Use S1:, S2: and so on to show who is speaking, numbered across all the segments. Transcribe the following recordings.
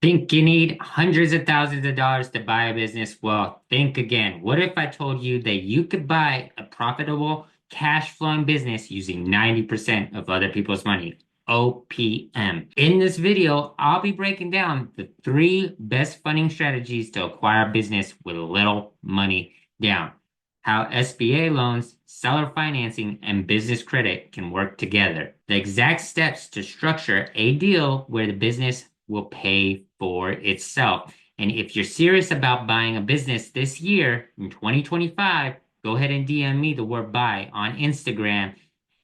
S1: Think you need hundreds of thousands of dollars to buy a business? Well, think again. What if I told you that you could buy a profitable cash flowing business using 90% of other people's money? OPM. In this video, I'll be breaking down the three best funding strategies to acquire a business with little money down. How SBA loans, seller financing, and business credit can work together. The exact steps to structure a deal where the business will pay for itself. And if you're serious about buying a business this year in 2025, go ahead and DM me the word buy on Instagram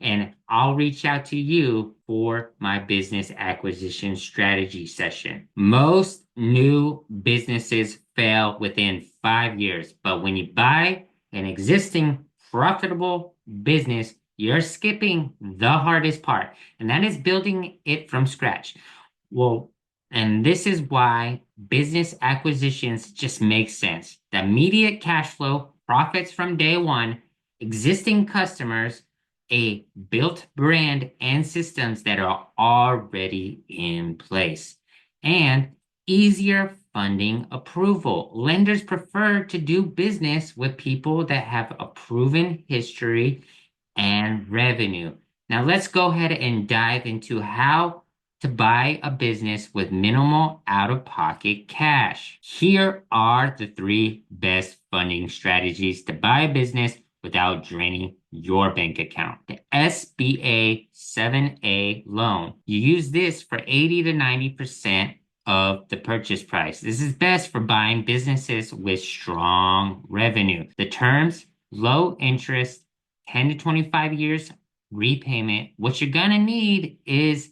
S1: and I'll reach out to you for my business acquisition strategy session. Most new businesses fail within 5 years, but when you buy an existing profitable business, you're skipping the hardest part, and that is building it from scratch. Well, and this is why business acquisitions just make sense. The immediate cash flow, profits from day one, existing customers, a built brand, and systems that are already in place, and easier funding approval. Lenders prefer to do business with people that have a proven history and revenue. Now, let's go ahead and dive into how to buy a business with minimal out-of-pocket cash. Here are the three best funding strategies to buy a business without draining your bank account. The SBA 7A loan. You use this for 80 to 90% of the purchase price. This is best for buying businesses with strong revenue. The terms, low interest, 10 to 25 years repayment. What you're gonna need is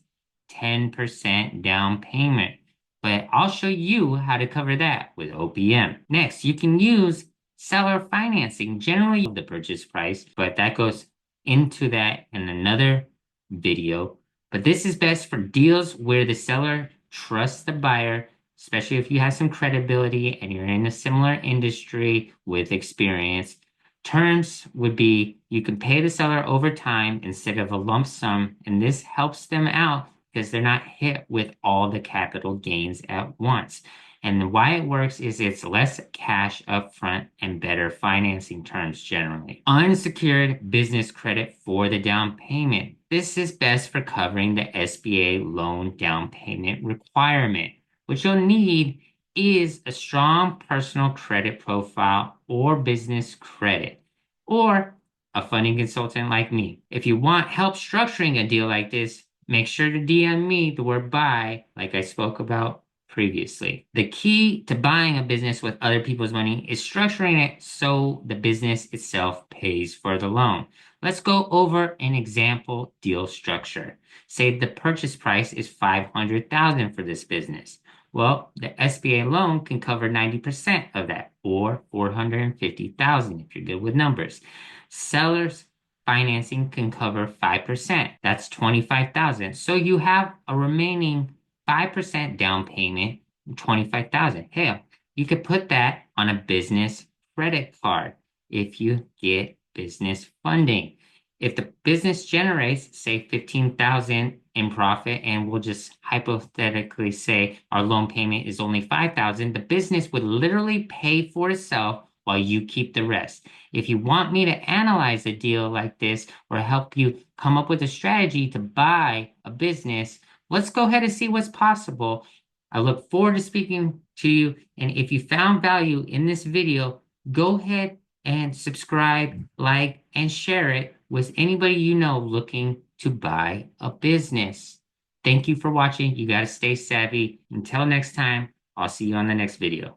S1: 10% down payment, but I'll show you how to cover that with OPM. Next, you can use seller financing, generally the purchase price, but that goes into that in another video. But this is best for deals where the seller trusts the buyer, especially if you have some credibility and you're in a similar industry with experience. Terms would be you can pay the seller over time instead of a lump sum, and this helps them out because they're not hit with all the capital gains at once. And why it works is it's less cash upfront and better financing terms generally. Unsecured business credit for the down payment. This is best for covering the SBA loan down payment requirement. What you'll need is a strong personal credit profile or business credit, or a funding consultant like me. If you want help structuring a deal like this, make sure to DM me the word buy, like I spoke about previously. The key to buying a business with other people's money is structuring it so the business itself pays for the loan. Let's go over an example deal structure. Say the purchase price is $500,000 for this business. Well, the SBA loan can cover 90% of that, or $450,000 if you're good with numbers. Sellers financing can cover 5%. That's 25,000. So you have a remaining 5% down payment, 25,000. Hell, you could put that on a business credit card if you get business funding. If the business generates, say, 15,000 in profit, and we'll just hypothetically say our loan payment is only 5,000, the business would literally pay for itself while you keep the rest. If you want me to analyze a deal like this or help you come up with a strategy to buy a business, let's go ahead and see what's possible. I look forward to speaking to you. And if you found value in this video, go ahead and subscribe, like, and share it with anybody you know looking to buy a business. Thank you for watching. You got to stay savvy. Until next time, I'll see you on the next video.